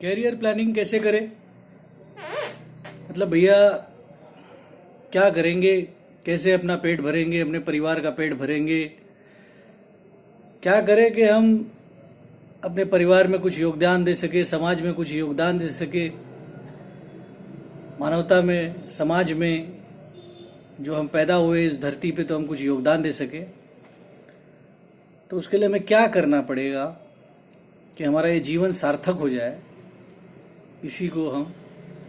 Career planning कैसे करें? मतलब भैया क्या करेंगे? कैसे अपना पेट भरेंगे, अपने परिवार का पेट भरेंगे? क्या करें कि हम अपने परिवार में कुछ योगदान दे सके, समाज में कुछ योगदान दे सके, मानवता में, समाज में जो हम पैदा हुए इस धरती पे तो हम कुछ योगदान दे सके। तो उसके लिए हमें क्या करना पड़ेगा कि हमारा ये जीवन सार्थक हो जाए? इसी को हम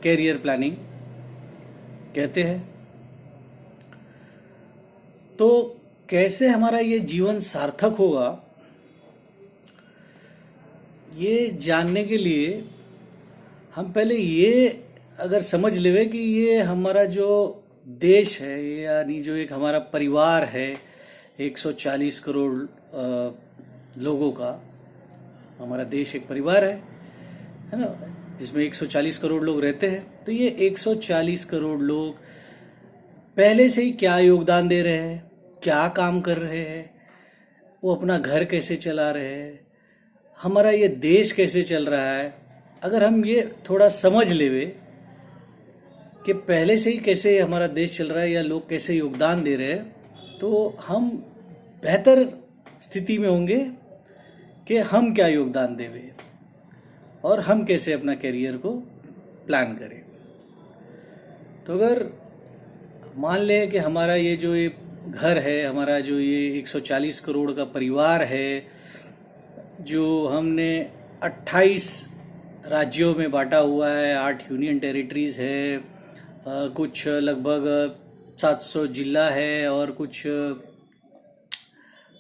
कैरियर प्लानिंग कहते हैं। तो कैसे हमारा ये जीवन सार्थक होगा, ये जानने के लिए हम पहले ये अगर समझ लेवे कि ये हमारा जो देश है, यानी जो एक हमारा परिवार है 140 करोड़ लोगों का, हमारा देश एक परिवार है ना, जिसमें 140 करोड़ लोग रहते हैं। तो ये 140 करोड़ लोग पहले से ही क्या योगदान दे रहे हैं, क्या काम कर रहे हैं, वो अपना घर कैसे चला रहे हैं, हमारा ये देश कैसे चल रहा है। अगर हम ये थोड़ा समझ लेवे कि पहले से ही कैसे हमारा देश चल रहा है या लोग कैसे योगदान दे रहे हैं, तो हम बेहतर स्थिति में होंगे कि हम क्या योगदान देवे और हम कैसे अपना करियर को प्लान करें। तो अगर मान लें कि हमारा ये जो ये घर है, हमारा जो ये 140 करोड़ का परिवार है, जो हमने 28 राज्यों में बांटा हुआ है, 8 यूनियन टेरिटरीज है, कुछ लगभग 700 जिला है और कुछ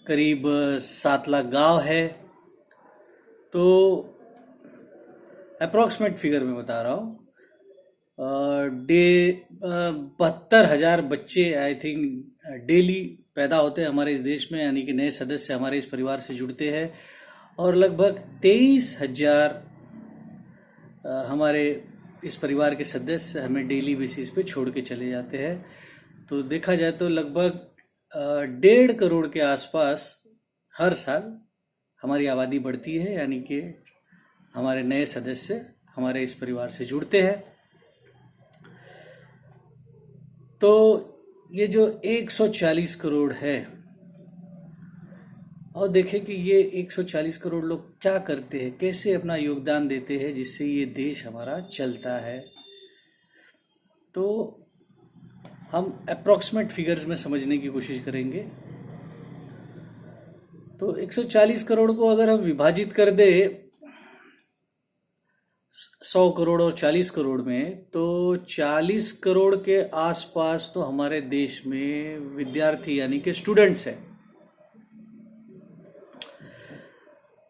करीब 7 लाख गांव है। तो अप्रॉक्सीमेट फिगर में बता रहा हूँ, 72,000 बच्चे आई थिंक डेली पैदा होते हैं हमारे इस देश में, यानी कि नए सदस्य हमारे इस परिवार से जुड़ते हैं। और लगभग 23,000 हमारे इस परिवार के सदस्य हमें डेली बेसिस पे छोड़ के चले जाते हैं। तो देखा जाए तो लगभग 1.5 करोड़ के आसपास हर साल हमारी आबादी बढ़ती है, यानी कि हमारे नए सदस्य हमारे इस परिवार से जुड़ते हैं। तो ये जो 140 करोड़ है, और देखें कि ये 140 करोड़ लोग क्या करते हैं, कैसे अपना योगदान देते हैं जिससे ये देश हमारा चलता है। तो हम अप्रॉक्सीमेट फिगर्स में समझने की कोशिश करेंगे। तो 140 करोड़ को अगर हम विभाजित कर दे 100 करोड़ और 40 करोड़ में, तो 40 करोड़ के आसपास तो हमारे देश में विद्यार्थी यानी कि स्टूडेंट्स हैं।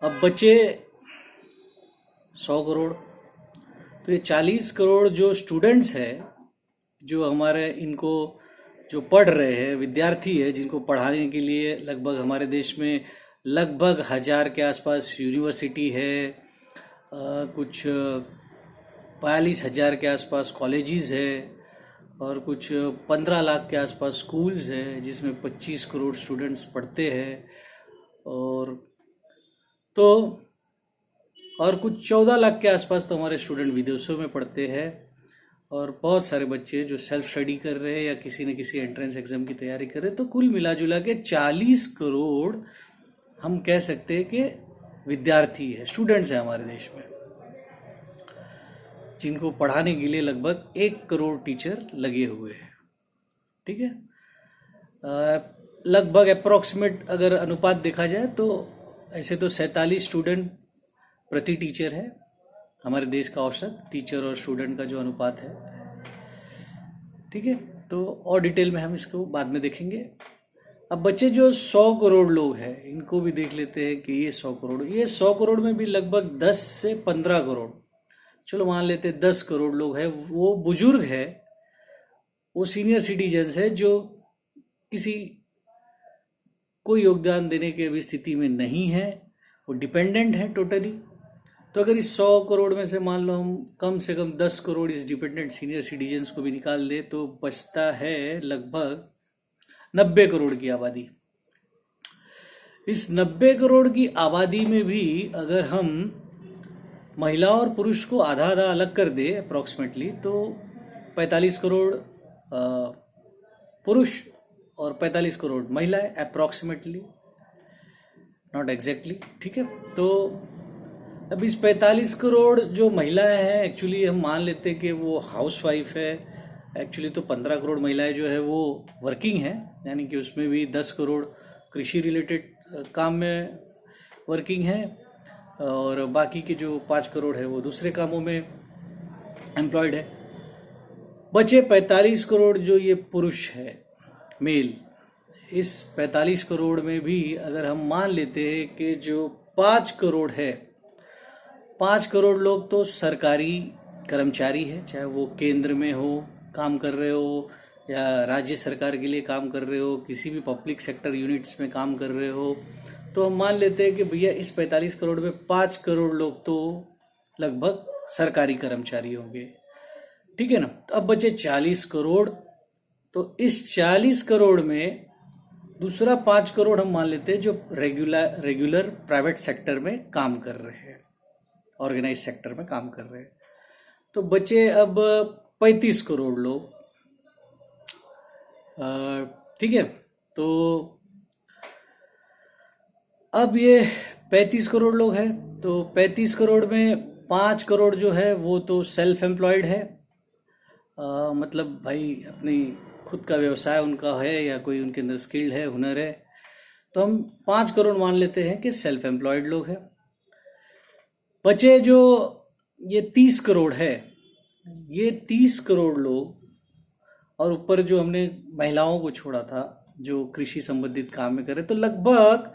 अब बचे 100 करोड़, तो ये 40 करोड़ जो स्टूडेंट्स हैं, जो हमारे इनको जो पढ़ रहे हैं, विद्यार्थी है, जिनको पढ़ाने के लिए लगभग हमारे देश में लगभग 1000 के आसपास यूनिवर्सिटी है, कुछ 42,000 के आसपास कॉलेजेस है और कुछ 15 लाख के आसपास स्कूल्स है, जिसमें 25 करोड़ स्टूडेंट्स पढ़ते हैं। और कुछ 14 लाख के आसपास तो हमारे स्टूडेंट विदेशों में पढ़ते हैं, और बहुत सारे बच्चे जो सेल्फ स्टडी कर रहे हैं या किसी न किसी एंट्रेंस एग्जाम की तैयारी कर रहे हैं। तो कुल मिला जुला के 40 करोड़ हम कह सकते हैं कि विद्यार्थी है, स्टूडेंट्स हैं हमारे देश में, जिनको पढ़ाने के लिए लगभग 1 करोड़ टीचर लगे हुए हैं। ठीक है, लगभग अप्रॉक्सीमेट अगर अनुपात देखा जाए तो ऐसे तो 47 स्टूडेंट प्रति टीचर है हमारे देश का औसत, टीचर और स्टूडेंट का जो अनुपात है। ठीक है, तो और डिटेल में हम इसको बाद में देखेंगे। अब बच्चे जो 100 करोड़ लोग हैं, इनको भी देख लेते हैं कि ये 100 करोड़ में भी लगभग 10 से 15 करोड़, चलो मान लेते 10 करोड़ लोग हैं, वो बुजुर्ग है, वो सीनियर सिटीजन्स है, जो किसी कोई योगदान देने की अभी स्थिति में नहीं है, वो डिपेंडेंट है टोटली। तो अगर इस 100 करोड़ में से मान लो हम कम से कम 10 करोड़ इस डिपेंडेंट सीनियर सिटीजन्स को भी निकाल दे, तो बचता है लगभग 90 करोड़ की आबादी। इस 90 करोड़ की आबादी में भी अगर हम महिला और पुरुष को आधा आधा अलग कर दे अप्रॉक्सीमेटली, तो 45 करोड़ पुरुष और 45 करोड़ महिलाएं अप्रॉक्सीमेटली, नॉट एग्जैक्टली, ठीक है। तो अब इस 45 करोड़ जो महिलाएं हैं, एक्चुअली हम मान लेते हैं कि वो हाउस वाइफ है। एक्चुअली तो 15 करोड़ महिलाएं जो है वो वर्किंग है, यानी कि उसमें भी 10 करोड़ कृषि रिलेटेड काम में वर्किंग है, और बाकी के जो 5 करोड़ है वो दूसरे कामों में एम्प्लॉयड है। बचे 45 करोड़ जो ये पुरुष है, मेल। इस 45 करोड़ में भी अगर हम मान लेते हैं कि जो 5 करोड़ है, 5 करोड़ लोग तो सरकारी कर्मचारी है, चाहे वो केंद्र में हो काम कर रहे हो या राज्य सरकार के लिए काम कर रहे हो, किसी भी पब्लिक सेक्टर यूनिट्स में काम कर रहे हो, तो हम मान लेते हैं कि भैया इस 45 करोड़ में 5 करोड़ लोग तो लगभग सरकारी कर्मचारी होंगे, ठीक है ना। तो अब बचे 40 करोड़, तो इस 40 करोड़ में दूसरा 5 करोड़ हम मान लेते हैं जो रेगुलर प्राइवेट सेक्टर में काम कर रहे हैं, ऑर्गेनाइज सेक्टर में काम कर रहे हैं। तो बचे अब 35 करोड़ लोग, ठीक है। तो अब ये 35 करोड़ लोग हैं, तो 35 करोड़ में 5 करोड़ जो है वो तो सेल्फ एम्प्लॉयड है, मतलब भाई अपनी खुद का व्यवसाय उनका है या कोई उनके अंदर स्किल्ड है, हुनर है। तो हम 5 करोड़ मान लेते हैं कि सेल्फ एम्प्लॉयड लोग हैं। बचे जो ये 30 करोड़ है, ये 30 करोड़ लोग, और ऊपर जो हमने महिलाओं को छोड़ा था जो कृषि संबंधित काम में करे, तो लगभग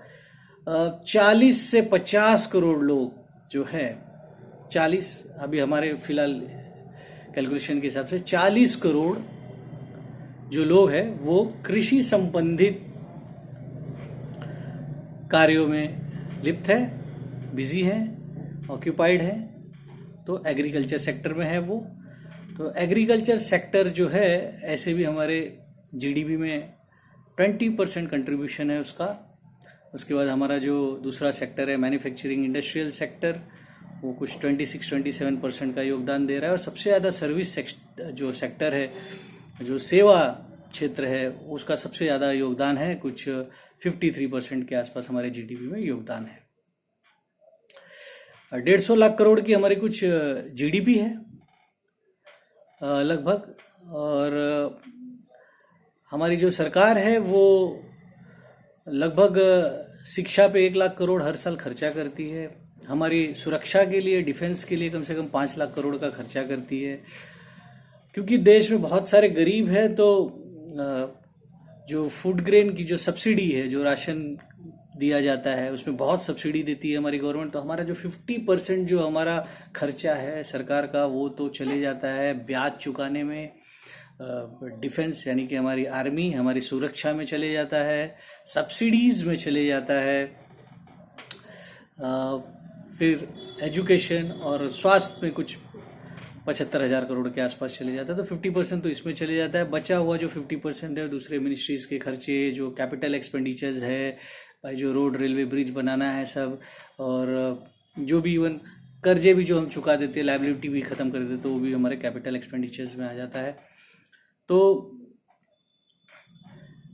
40 से 50 करोड़ लोग जो है, 40 अभी हमारे फिलहाल कैलकुलेशन के हिसाब से 40 करोड़ जो लोग हैं वो कृषि संबंधित कार्यों में लिप्त है, बिजी हैं, ऑक्यूपाइड है। तो एग्रीकल्चर सेक्टर में है वो। तो एग्रीकल्चर सेक्टर जो है ऐसे भी हमारे जीडीपी में 20% कंट्रीब्यूशन है उसका। उसके बाद हमारा जो दूसरा सेक्टर है मैन्युफैक्चरिंग इंडस्ट्रियल सेक्टर, वो कुछ 26-27% का योगदान दे रहा है। और सबसे ज़्यादा सर्विस जो सेक्टर है, जो सेवा क्षेत्र है, उसका सबसे ज़्यादा योगदान है, कुछ 53% के आसपास हमारे जीडीपी में योगदान है। 150 लाख करोड़ की हमारी कुछ जीडीपी है लगभग। और हमारी जो सरकार है वो लगभग शिक्षा पे 1 लाख करोड़ हर साल खर्चा करती है। हमारी सुरक्षा के लिए, डिफेंस के लिए कम से कम 5 लाख करोड़ का खर्चा करती है। क्योंकि देश में बहुत सारे गरीब हैं, तो जो फूड ग्रेन की जो सब्सिडी है, जो राशन दिया जाता है, उसमें बहुत सब्सिडी देती है हमारी गवर्नमेंट। तो हमारा जो 50% जो हमारा खर्चा है सरकार का, वो तो चले जाता है ब्याज चुकाने में, डिफेंस यानी कि हमारी आर्मी, हमारी सुरक्षा में चले जाता है, सब्सिडीज में चले जाता है, फिर एजुकेशन और स्वास्थ्य में कुछ 75,000 करोड़ के आसपास चले जाता है। तो 50% तो इसमें चले जाता है। बचा हुआ जो 50% है दूसरे मिनिस्ट्रीज के खर्चे, जो कैपिटल एक्सपेंडिचर्स है, जो रोड, रेलवे, ब्रिज बनाना है सब, और जो भी इवन कर्जे भी जो हम चुका देते, लाइबिलिटी भी खत्म कर देते, तो वो भी हमारे कैपिटल एक्सपेंडिचर्स में आ जाता है। तो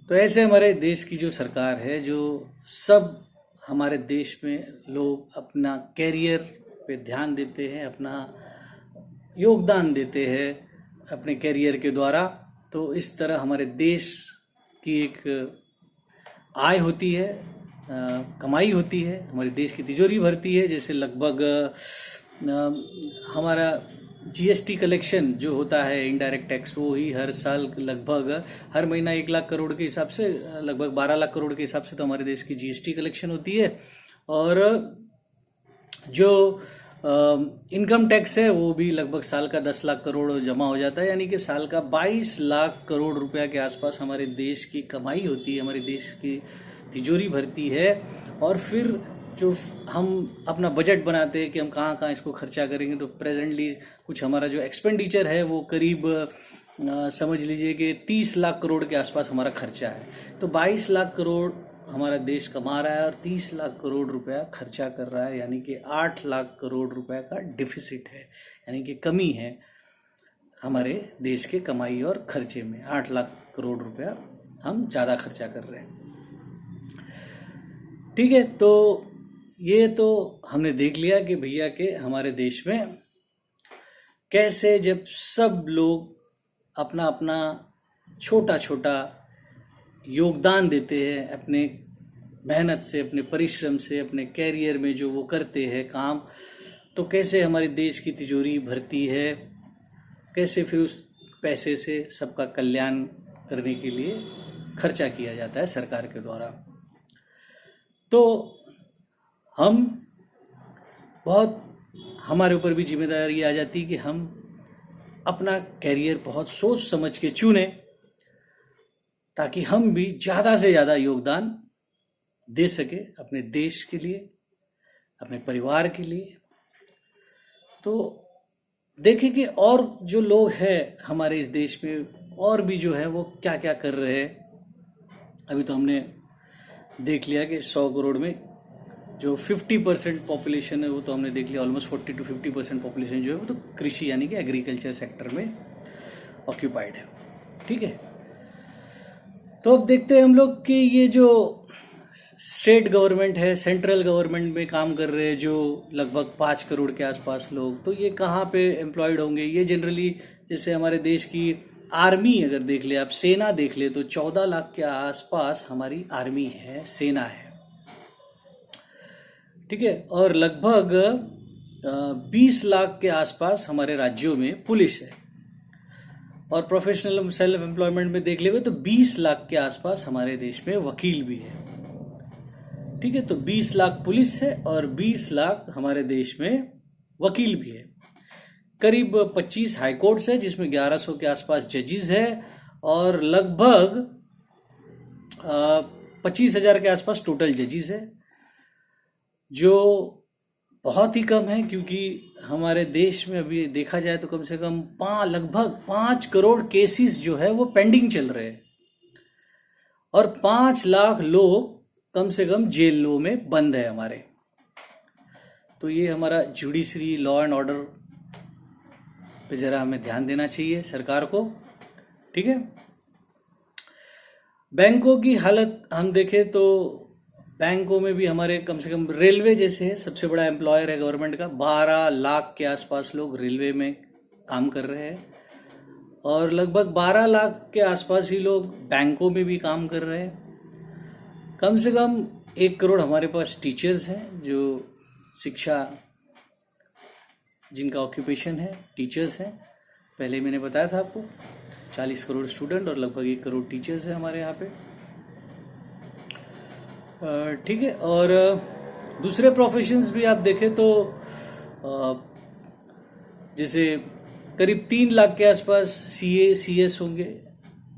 ऐसे हमारे देश की जो सरकार है, जो सब हमारे देश में लोग अपना कैरियर पे ध्यान देते हैं, अपना योगदान देते हैं अपने कैरियर के द्वारा। तो इस तरह हमारे देश की एक आय होती है, कमाई होती है, हमारे देश की तिजोरी भरती है। जैसे लगभग हमारा जीएसटी कलेक्शन जो होता है, इनडायरेक्ट टैक्स, वो ही हर साल लगभग हर महीना 1 लाख करोड़ के हिसाब से, लगभग 12 लाख करोड़ के हिसाब से तो हमारे देश की जीएसटी कलेक्शन होती है। और जो इनकम टैक्स है वो भी लगभग साल का 10 लाख करोड़ जमा हो जाता है, यानी कि साल का 22 लाख करोड़ रुपया के आसपास हमारे देश की कमाई होती है, हमारे देश की तिजोरी भरती है। और फिर जो हम अपना बजट बनाते हैं कि हम कहाँ कहाँ इसको खर्चा करेंगे, तो प्रेजेंटली कुछ हमारा जो एक्सपेंडिचर है वो करीब समझ लीजिए कि 30 लाख करोड़ के आसपास हमारा खर्चा है। तो 22 लाख करोड़ हमारा देश कमा रहा है और 30 लाख करोड़ रुपया खर्चा कर रहा है, यानी कि 8 लाख करोड़ रुपए का डिफिसिट है, यानी कि कमी है हमारे देश के कमाई और खर्चे में। 8 लाख करोड़ रुपया हम ज़्यादा खर्चा कर रहे हैं। ठीक है, तो ये तो हमने देख लिया कि भैया के हमारे देश में कैसे जब सब लोग अपना अपना छोटा छोटा योगदान देते हैं, अपने मेहनत से, अपने परिश्रम से, अपने कैरियर में जो वो करते हैं काम, तो कैसे हमारे देश की तिजोरी भरती है, कैसे फिर उस पैसे से सबका कल्याण करने के लिए खर्चा किया जाता है सरकार के द्वारा। तो हम बहुत, हमारे ऊपर भी जिम्मेदारी आ जाती है कि हम अपना कैरियर बहुत सोच समझ के चुने, ताकि हम भी ज़्यादा से ज़्यादा योगदान दे सके अपने देश के लिए, अपने परिवार के लिए। तो देखें कि और जो लोग हैं हमारे इस देश में, और भी जो है वो क्या क्या कर रहे हैं। अभी तो हमने देख लिया कि 100 करोड़ में जो 50% पॉपुलेशन है वो तो हमने देख लिया, ऑलमोस्ट 40 to 50% पॉपुलेशन जो है वो तो कृषि यानी कि एग्रीकल्चर सेक्टर में ऑक्यूपाइड है। ठीक है, तो अब देखते हैं हम लोग कि ये जो स्टेट गवर्नमेंट है, सेंट्रल गवर्नमेंट में काम कर रहे हैं जो लगभग 5 करोड़ के आसपास लोग, तो ये कहाँ पे एम्प्लॉयड होंगे। ये जनरली जैसे हमारे देश की आर्मी अगर देख ले आप, सेना देख ले, तो 14 लाख के आसपास हमारी आर्मी है, सेना है। ठीक है, और लगभग 20 लाख के आसपास हमारे राज्यों में पुलिस है। और प्रोफेशनल सेल्फ एम्प्लॉयमेंट में देख लेंगे तो 20 लाख के आसपास हमारे देश में वकील भी है। ठीक है, तो 20 लाख पुलिस है और 20 लाख हमारे देश में वकील भी है। करीब 25 हाई कोर्ट्स है जिसमें 1100 के आसपास जजेस है, और लगभग 25,000 के आसपास टोटल जजेस है, जो बहुत ही कम है। क्योंकि हमारे देश में अभी देखा जाए तो कम से कम लगभग 5 करोड़ केसेस जो है वो पेंडिंग चल रहे हैं, और 5 लाख लोग कम से कम जेलों में बंद है हमारे। तो ये हमारा जुडिशरी, लॉ एंड ऑर्डर पे जरा हमें ध्यान देना चाहिए सरकार को। ठीक है, बैंकों की हालत हम देखें तो बैंकों में भी हमारे कम से कम, रेलवे जैसे है सबसे बड़ा एम्प्लॉयर है गवर्नमेंट का, 12 लाख के आसपास लोग रेलवे में काम कर रहे हैं, और लगभग 12 लाख के आसपास ही लोग बैंकों में भी काम कर रहे हैं। कम से कम 1 करोड़ हमारे पास टीचर्स हैं, जो शिक्षा, जिनका ऑक्यूपेशन है टीचर्स हैं। पहले मैंने बताया था आपको 40 करोड़ स्टूडेंट और लगभग 1 करोड़ टीचर्स हैं हमारे यहाँ पे। ठीक है, और दूसरे प्रोफेशंस भी आप देखें तो जैसे करीब 3 लाख के आसपास सीए, सीएस होंगे,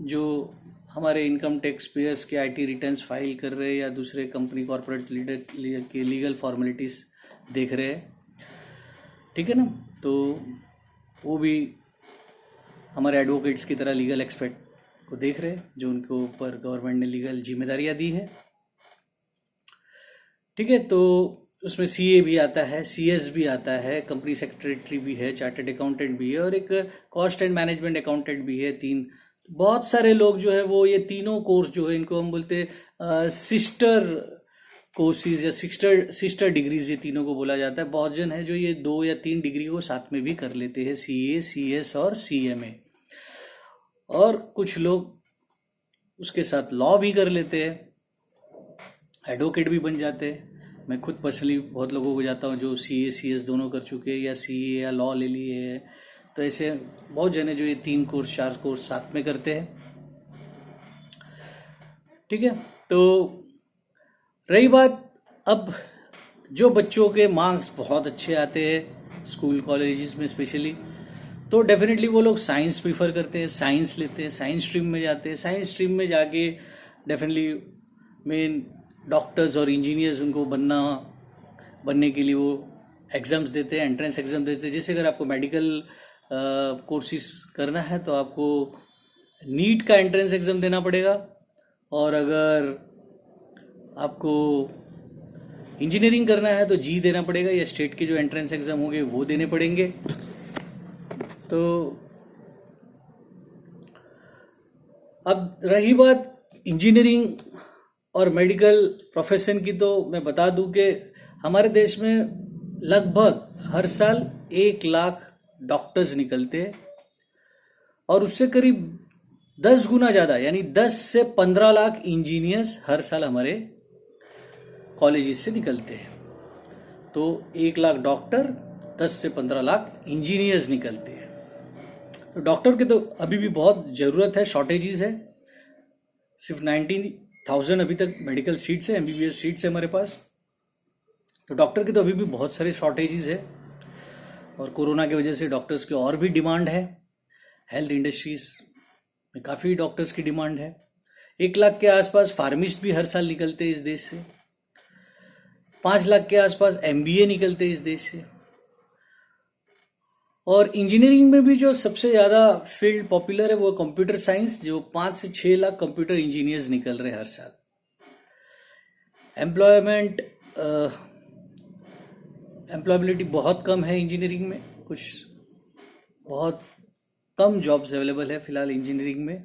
जो हमारे इनकम टैक्स पेयर्स के आईटी रिटर्न्स फाइल कर रहे हैं या दूसरे कंपनी कॉर्पोरेट लीडर के लीगल फॉर्मेलिटीज देख रहे हैं। ठीक है ना, तो वो भी हमारे एडवोकेट्स की तरह लीगल एक्सपर्ट को देख रहे हैं, जो उनके ऊपर गवर्नमेंट ने लीगल जिम्मेदारियां दी है। ठीक है, तो उसमें सीए भी आता है, सीएस भी आता है, कंपनी सेक्रेटरी भी है, चार्टर्ड अकाउंटेंट भी है, और एक कॉस्ट एंड मैनेजमेंट अकाउंटेंट भी है। 3 बहुत सारे लोग जो है वो ये तीनों कोर्स जो है इनको हम बोलते हैं सिस्टर कोर्सेज या सिस्टर डिग्रीज, ये तीनों को बोला जाता है। बहुत जन है जो ये 2 या 3 डिग्री को साथ में भी कर लेते हैं, सीए, सीएस और सीएमए, और कुछ लोग उसके साथ लॉ भी कर लेते हैं, एडवोकेट भी बन जाते हैं। मैं खुद पर्सनली बहुत लोगों को जाता हूँ जो सीए, सीएस दोनों कर चुके हैं या सीए या लॉ ले लिए हैं। तो ऐसे बहुत जने जो ये 3 कोर्स 4 कोर्स साथ में करते हैं। ठीक है, तो रही बात अब जो बच्चों के मार्क्स बहुत अच्छे आते हैं स्कूल कॉलेजेस में स्पेशली, तो डेफिनेटली वो लोग साइंस प्रीफर करते हैं, साइंस लेते हैं, साइंस स्ट्रीम में जाते हैं। साइंस स्ट्रीम में जाके डेफिनेटली मेन डॉक्टर्स और इंजीनियर्स उनको बनने के लिए वो एग्ज़ाम्स देते हैं, एंट्रेंस एग्ज़ाम देते हैं। जैसे अगर आपको मेडिकल कोर्सेज करना है तो आपको नीट का एंट्रेंस एग्ज़ाम देना पड़ेगा, और अगर आपको इंजीनियरिंग करना है तो जी देना पड़ेगा, या स्टेट के जो एंट्रेंस एग्जाम होंगे वो देने पड़ेंगे। तो अब रही बात इंजीनियरिंग और मेडिकल प्रोफेशन की, तो मैं बता दूं कि हमारे देश में लगभग हर साल 1 लाख डॉक्टर्स निकलते हैं, और उससे करीब 10 गुना ज़्यादा यानी 10 से 15 लाख इंजीनियर्स हर साल हमारे कॉलेजेस से निकलते हैं। तो 1 लाख डॉक्टर, 10 से 15 लाख इंजीनियर्स निकलते हैं। तो डॉक्टर के तो अभी भी बहुत ज़रूरत है, शॉर्टेजेस है। सिर्फ 19,000 अभी तक मेडिकल सीट्स है, एमबीबीएस सीट्स है हमारे पास। तो डॉक्टर के तो अभी भी बहुत सारे शॉर्टेजेस है, और कोरोना की वजह से डॉक्टर्स की और भी डिमांड है। हेल्थ इंडस्ट्रीज में काफ़ी डॉक्टर्स की डिमांड है। 1 लाख के आसपास फार्मिस्ट भी हर साल निकलते हैं इस देश से। 5 लाख के आसपास एमबीए निकलते हैं इस देश से। और इंजीनियरिंग में भी जो सबसे ज़्यादा फील्ड पॉपुलर है वो कंप्यूटर साइंस, जो 5 से 6 लाख कंप्यूटर इंजीनियर्स निकल रहे हैं हर साल। एम्प्लॉयबिलिटी बहुत कम है इंजीनियरिंग में, कुछ बहुत कम जॉब्स अवेलेबल है फिलहाल इंजीनियरिंग में।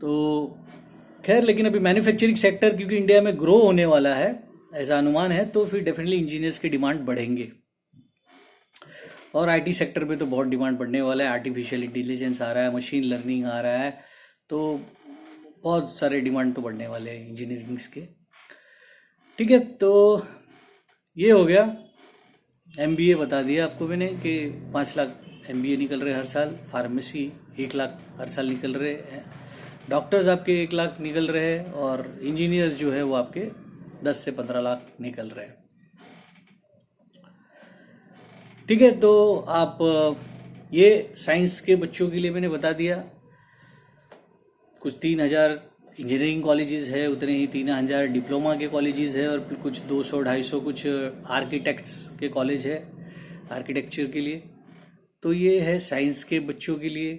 तो खैर, लेकिन अभी मैन्युफैक्चरिंग सेक्टर क्योंकि इंडिया में ग्रो होने वाला है ऐसा अनुमान है, तो फिर डेफिनेटली इंजीनियर्स की डिमांड बढ़ेंगे। और आईटी सेक्टर पे तो बहुत डिमांड बढ़ने वाला है। आर्टिफिशियल इंटेलिजेंस आ रहा है, मशीन लर्निंग आ रहा है, तो बहुत सारे डिमांड तो बढ़ने वाले हैं इंजीनियरिंग्स के। ठीक है, तो ये हो गया। एमबीए बता दिया आपको मैंने कि 5 लाख एमबीए निकल रहे हर साल। फार्मेसी 1 लाख हर साल निकल रहे हैं। डॉक्टर्स आपके 1 लाख निकल रहे हैं, और इंजीनियर्स जो है वो आपके 10 से 15 लाख निकल रहे हैं। ठीक है, तो आप ये साइंस के बच्चों के लिए मैंने बता दिया। कुछ 3,000 इंजीनियरिंग कॉलेजेस है, उतने ही 3,000 डिप्लोमा के कॉलेजेस है, और कुछ 200-250 कुछ आर्किटेक्ट्स के कॉलेज है आर्किटेक्चर के लिए। तो ये है साइंस के बच्चों के लिए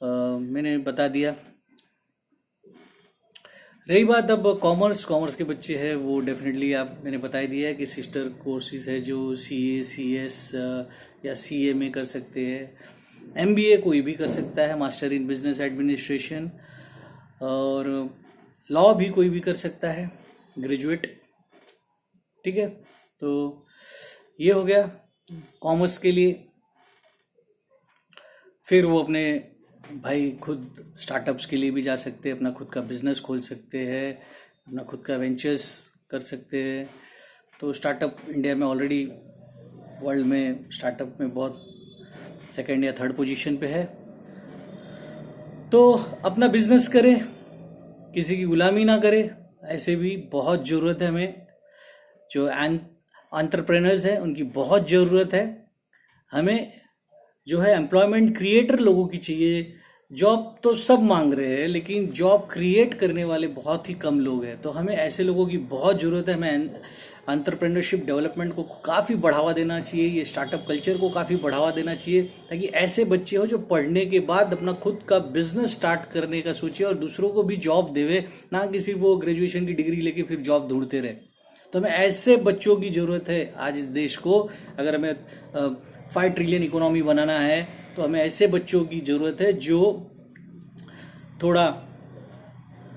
मैंने बता दिया। रही बात अब कॉमर्स के बच्चे हैं, वो डेफिनेटली मैंने बता ही दिया है कि सिस्टर कोर्सेज है जो सीए, सीएस या सीए में कर सकते हैं। एमबीए कोई भी कर सकता है, मास्टर इन बिजनेस एडमिनिस्ट्रेशन, और लॉ भी कोई भी कर सकता है, ग्रेजुएट। ठीक है, तो ये हो गया कॉमर्स के लिए। फिर वो अपने भाई खुद स्टार्टअप्स के लिए भी जा सकते हैं, अपना खुद का बिजनेस खोल सकते हैं, अपना खुद का वेंचर्स कर सकते हैं। तो स्टार्टअप इंडिया में ऑलरेडी वर्ल्ड में स्टार्टअप में बहुत सेकंड या थर्ड पोजीशन पे है। तो अपना बिजनेस करें, किसी की गुलामी ना करें। ऐसे भी बहुत ज़रूरत है हमें, जो एंटरप्रेन्योर्स हैं उनकी बहुत ज़रूरत है। हमें जो है एम्प्लॉयमेंट क्रिएटर लोगों की चाहिए। जॉब तो सब मांग रहे हैं, लेकिन जॉब क्रिएट करने वाले बहुत ही कम लोग हैं। तो हमें ऐसे लोगों की बहुत ज़रूरत है। हमें एंटरप्रेन्योरशिप डेवलपमेंट को काफ़ी बढ़ावा देना चाहिए, ये स्टार्टअप कल्चर को काफ़ी बढ़ावा देना चाहिए, ताकि ऐसे बच्चे हो जो पढ़ने के बाद अपना खुद का बिजनेस स्टार्ट करने का सोचे और दूसरों को भी जॉब देवे, ना कि सिर्फ वो ग्रेजुएशन की डिग्री लेके फिर जॉब ढूंढते रहे। तो हमें ऐसे बच्चों की ज़रूरत है आज इस देश को। अगर हमें 5 ट्रिलियन इकोनॉमी बनाना है तो हमें ऐसे बच्चों की ज़रूरत है जो थोड़ा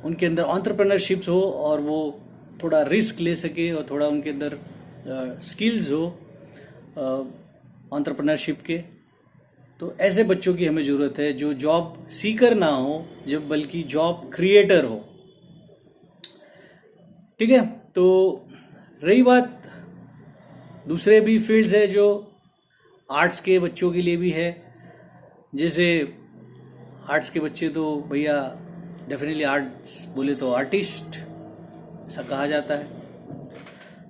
उनके अंदर एंटरप्रेन्योरशिप हो, और वो थोड़ा रिस्क ले सके, और थोड़ा उनके अंदर स्किल्स हो एंटरप्रेन्योरशिप के। तो ऐसे बच्चों की हमें ज़रूरत है जो जॉब सीकर ना हो, जब बल्कि जॉब क्रिएटर हो। ठीक है, तो रही बात दूसरे भी फील्ड्स है जो आर्ट्स के बच्चों के लिए भी है। जैसे आर्ट्स के बच्चे तो भैया डेफिनेटली आर्ट्स बोले तो आर्टिस्ट ऐसा कहा जाता है।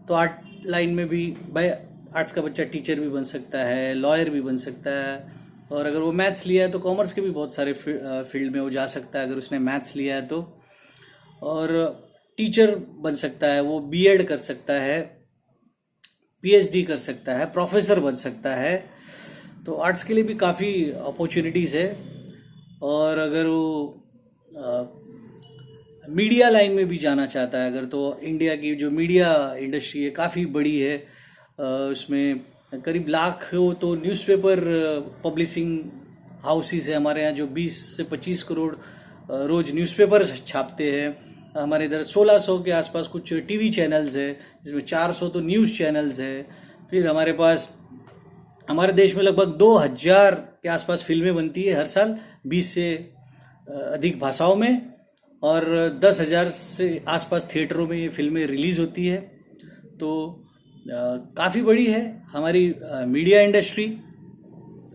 तो आर्ट लाइन में भी भाई आर्ट्स का बच्चा टीचर भी बन सकता है, लॉयर भी बन सकता है, और अगर वो मैथ्स लिया है तो कॉमर्स के भी बहुत सारे फील्ड में वो जा सकता है अगर उसने मैथ्स लिया है तो। और टीचर बन सकता है, वो बीएड कर सकता है, पीएचडी कर सकता है, प्रोफेसर बन सकता है। तो आर्ट्स के लिए भी काफ़ी अपॉर्चुनिटीज़ है। और अगर वो मीडिया लाइन में भी जाना चाहता है अगर, तो इंडिया की जो मीडिया इंडस्ट्री है काफ़ी बड़ी है। उसमें करीब लाख तो न्यूज़पेपर पब्लिशिंग हाउसेस है हमारे यहाँ, जो 20 से 25 करोड़ रोज न्यूज़पेपर छापते हैं। हमारे इधर 1600 के आसपास कुछ टीवी चैनल्स है, जिसमें 400 तो न्यूज़ चैनल्स है। फिर हमारे पास, हमारे देश में लगभग 2000 के आसपास फिल्में बनती है हर साल, 20 से अधिक भाषाओं में, और 10,000 से आसपास थिएटरों में ये फिल्में रिलीज होती है। तो काफ़ी बड़ी है हमारी मीडिया इंडस्ट्री,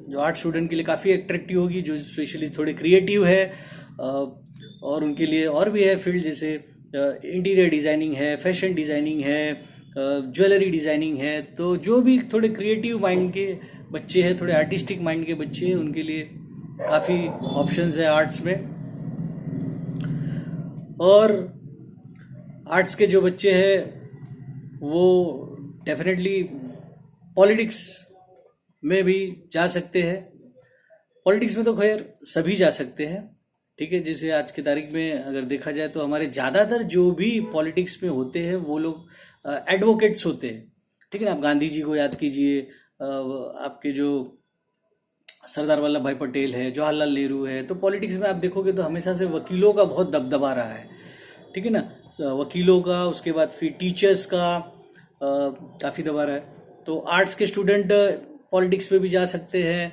जो आर्ट स्टूडेंट के लिए काफ़ी अट्रैक्टिव होगी, जो स्पेशली थोड़े क्रिएटिव है। और उनके लिए और भी है फील्ड, जैसे इंटीरियर डिज़ाइनिंग है, फैशन डिज़ाइनिंग है, ज्वेलरी डिज़ाइनिंग है। तो जो भी थोड़े क्रिएटिव माइंड के बच्चे हैं, थोड़े आर्टिस्टिक माइंड के बच्चे हैं, उनके लिए काफ़ी ऑप्शंस है आर्ट्स में। और आर्ट्स के जो बच्चे हैं वो डेफिनेटली पॉलिटिक्स में भी जा सकते हैं। पॉलिटिक्स में तो खैर सभी जा सकते हैं, ठीक है। जैसे आज की तारीख में अगर देखा जाए तो हमारे ज़्यादातर जो भी पॉलिटिक्स में होते हैं वो लोग एडवोकेट्स होते हैं, ठीक है ना। आप गांधी जी को याद कीजिए, आपके जो सरदार वल्लभ भाई पटेल है, जवाहरलाल नेहरू है। तो पॉलिटिक्स में आप देखोगे तो हमेशा से वकीलों का बहुत दबदबा रहा है, ठीक है ना। वकीलों का, उसके बाद फिर टीचर्स का काफ़ी दबा रहा है। तो आर्ट्स के स्टूडेंट पॉलिटिक्स में भी जा सकते हैं,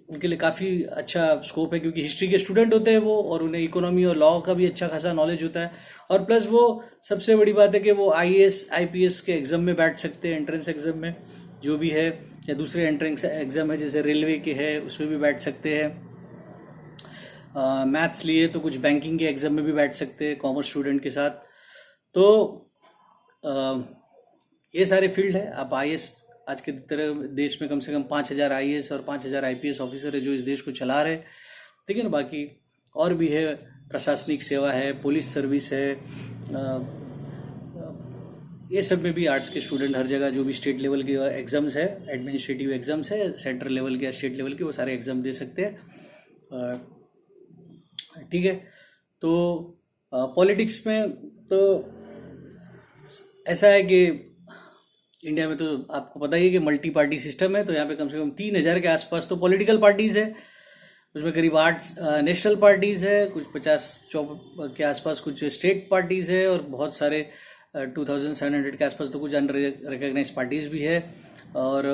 उनके लिए काफ़ी अच्छा स्कोप है, क्योंकि हिस्ट्री के स्टूडेंट होते हैं वो, और उन्हें इकोनॉमी और लॉ का भी अच्छा खासा नॉलेज होता है। और प्लस वो सबसे बड़ी बात है कि वो IAS IPS के एग्जाम में बैठ सकते हैं, एंट्रेंस एग्जाम में जो भी है, या दूसरे एंट्रेंस एग्जाम है जैसे रेलवे के है, उसमें भी बैठ सकते हैं। मैथ्स लिए तो कुछ बैंकिंग के एग्जाम में भी बैठ सकते हैं कॉमर्स स्टूडेंट के साथ। तो ये सारे फील्ड है। आप IAS, आज के तरह देश में कम से कम 5000 IAS और 5000 IPS ऑफिसर है जो इस देश को चला रहे, ठीक है ना। बाकी और भी है, प्रशासनिक सेवा है, पुलिस सर्विस है, ये सब में भी आर्ट्स के स्टूडेंट हर जगह, जो भी स्टेट लेवल के एग्जाम्स है, एडमिनिस्ट्रेटिव एग्जाम्स है, सेंट्रल लेवल के या स्टेट लेवल के, वो सारे एग्जाम दे सकते हैं, ठीक है। तो पॉलिटिक्स में तो ऐसा है कि इंडिया में तो आपको पता ही है कि मल्टी पार्टी सिस्टम है। तो यहाँ पे कम से कम 3000 के आसपास तो पॉलिटिकल पार्टीज है। उसमें करीब 8 नेशनल पार्टीज है, कुछ 50 के आसपास कुछ स्टेट पार्टीज है, और बहुत सारे 2700 के आसपास तो कुछ अनर रिकॉग्नाइज पार्टीज भी है। और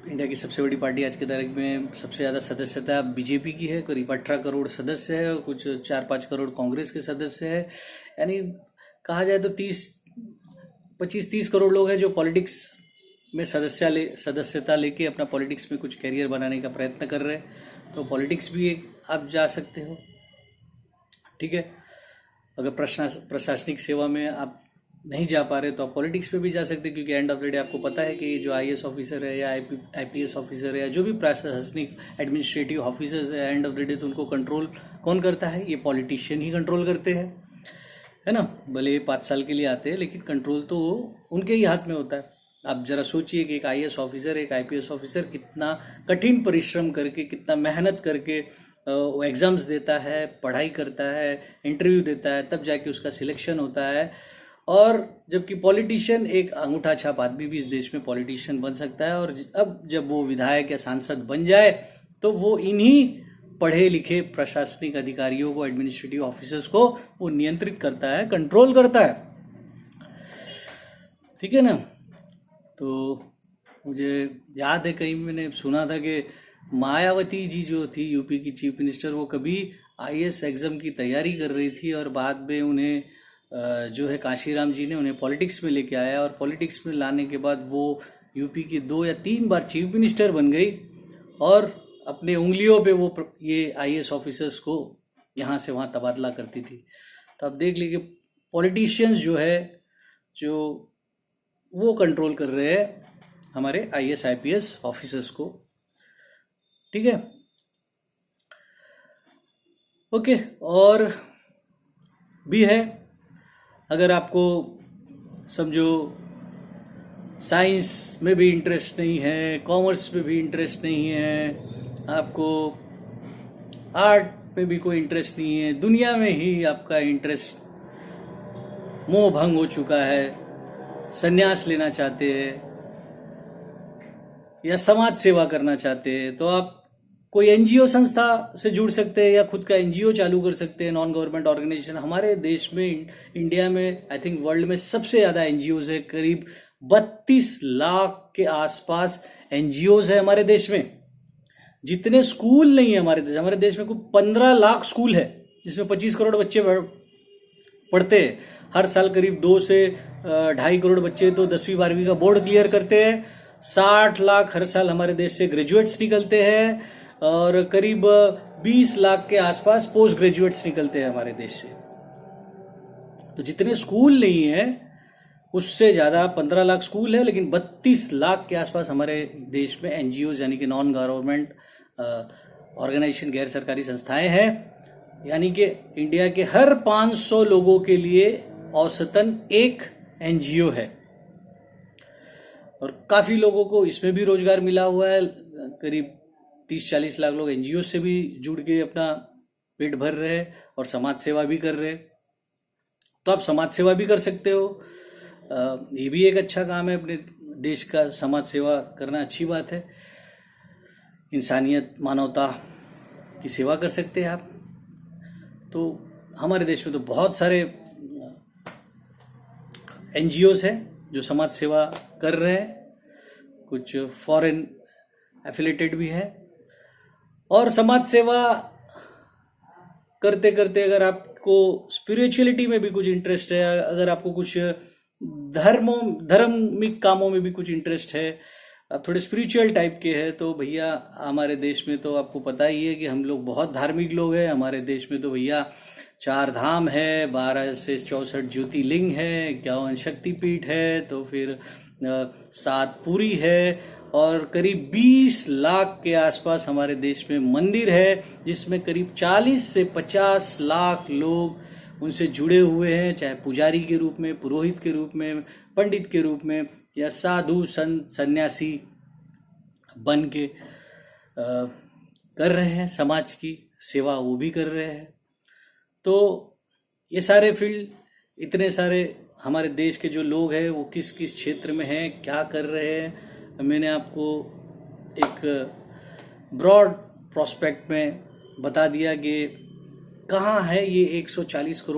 इंडिया की सबसे बड़ी पार्टी आज के तारीख में सबसे ज़्यादा सदस्यता BJP की है, करीब 18 करोड़ सदस्य है, और कुछ 4-5 करोड़ कांग्रेस के सदस्य है। यानी कहा जाए तो 25-30 करोड़ लोग हैं जो पॉलिटिक्स में सदस्यता लेके अपना पॉलिटिक्स में कुछ करियर बनाने का प्रयत्न कर रहे हैं। तो पॉलिटिक्स भी आप जा सकते हो, ठीक है। अगर प्रशासनिक सेवा में आप नहीं जा पा रहे तो आप पॉलिटिक्स में भी जा सकते हैं, क्योंकि एंड ऑफ द डे आपको पता है कि जो IAS ऑफिसर है या IPS ऑफिसर है या जो भी प्रशासनिक एडमिनिस्ट्रेटिव ऑफिसर्स है, एंड ऑफ द डे तो उनको कंट्रोल कौन करता है? ये पॉलिटिशियन ही कंट्रोल करते हैं, है ना। भले 5 साल के लिए आते हैं, लेकिन कंट्रोल तो उनके ही हाथ में होता है। आप जरा सोचिए कि एक IAS ऑफिसर, एक IPS ऑफिसर कितना कठिन परिश्रम करके, कितना मेहनत करके वो एग्ज़ाम्स देता है, पढ़ाई करता है, इंटरव्यू देता है, तब जाके उसका सिलेक्शन होता है। और जबकि पॉलिटिशियन, एक अंगूठा छाप आदमी भी इस देश में पॉलिटिशियन बन सकता है। और अब जब वो विधायक या सांसद बन जाए तो वो इन्हीं पढ़े लिखे प्रशासनिक अधिकारियों को, एडमिनिस्ट्रेटिव ऑफिसर्स को वो नियंत्रित करता है, कंट्रोल करता है, ठीक है ना। तो मुझे याद है कहीं मैंने सुना था कि मायावती जी जो थी यूपी की चीफ मिनिस्टर, वो कभी IAS एग्जाम की तैयारी कर रही थी, और बाद में उन्हें जो है काशीराम जी ने उन्हें पॉलिटिक्स में लेके आया, और पॉलिटिक्स में लाने के बाद वो यूपी की 2 या 3 बार चीफ मिनिस्टर बन गई, और अपने उंगलियों पे वो ये IAS ऑफिसर्स को यहाँ से वहाँ तबादला करती थी। तो आप देख लीजिए पॉलिटिशियंस जो है, जो वो कंट्रोल कर रहे हैं हमारे IAS IPS ऑफिसर्स को, ठीक है। ओके, और भी है, अगर आपको समझो साइंस में भी इंटरेस्ट नहीं है, कॉमर्स में भी इंटरेस्ट नहीं है, आपको आर्ट में भी कोई इंटरेस्ट नहीं है, दुनिया में ही आपका इंटरेस्ट मोह भंग हो चुका है, संन्यास लेना चाहते हैं या समाज सेवा करना चाहते हैं, तो आप कोई एनजीओ संस्था से जुड़ सकते हैं या खुद का एनजीओ चालू कर सकते हैं, नॉन गवर्नमेंट ऑर्गेनाइजेशन। हमारे देश में, इंडिया में, आई थिंक वर्ल्ड में सबसे ज़्यादा एनजीओज है, करीब 32 लाख के आसपास एनजीओज है हमारे देश में। जितने स्कूल नहीं है हमारे देश में कुछ 15 लाख स्कूल है, जिसमें 25 करोड़ बच्चे पढ़ते हैं। हर साल करीब 2 से 2.5 करोड़ बच्चे तो 10वीं 12वीं का बोर्ड क्लियर करते हैं। 60 लाख हर साल हमारे देश से ग्रेजुएट्स निकलते हैं और करीब 20 लाख के आसपास पोस्ट ग्रेजुएट्स निकलते हैं हमारे देश से। तो जितने स्कूल नहीं है उससे ज़्यादा 15 लाख स्कूल है, लेकिन 32 लाख के आसपास हमारे देश में एनजीओ यानी कि नॉन गवर्नमेंट ऑर्गेनाइजेशन, गैर सरकारी संस्थाएं हैं। यानी कि इंडिया के हर 500 लोगों के लिए औसतन एक एनजीओ है और काफ़ी लोगों को इसमें भी रोजगार मिला हुआ है। करीब 30-40 लाख लोग एनजीओ से भी जुड़ के अपना पेट भर रहे हैं और समाज सेवा भी कर रहे हैं। तो आप समाज सेवा भी कर सकते हो, ये भी एक अच्छा काम है। अपने देश का समाज सेवा करना अच्छी बात है, इंसानियत, मानवता की सेवा कर सकते हैं आप। तो हमारे देश में तो बहुत सारे एनजीओस हैं जो समाज सेवा कर रहे हैं, कुछ फॉरेन एफिलेटेड भी है। और समाज सेवा करते करते अगर आपको स्पिरिचुअलिटी में भी कुछ इंटरेस्ट है, अगर आपको कुछ धार्मिक कामों में भी कुछ इंटरेस्ट है, आप थोड़े स्पिरिचुअल टाइप के हैं, तो भैया हमारे देश में तो आपको पता ही है कि हम लोग बहुत धार्मिक लोग हैं। हमारे देश में तो भैया 4 धाम है, 12 से 64 ज्योतिर्लिंग है, 51 शक्तिपीठ है, तो फिर 7 पुरी है और करीब 20 लाख के आसपास हमारे देश में मंदिर है, जिसमें करीब 40 से 50 लाख लोग उनसे जुड़े हुए हैं, चाहे पुजारी के रूप में, पुरोहित के रूप में, पंडित के रूप में या साधु संत सन्यासी बन के कर रहे हैं। समाज की सेवा वो भी कर रहे हैं। तो ये सारे फील्ड, इतने सारे हमारे देश के जो लोग हैं वो किस किस क्षेत्र में हैं, क्या कर रहे हैं, मैंने आपको एक ब्रॉड प्रोस्पेक्ट में बता दिया कि कहाँ है ये 140 करोड़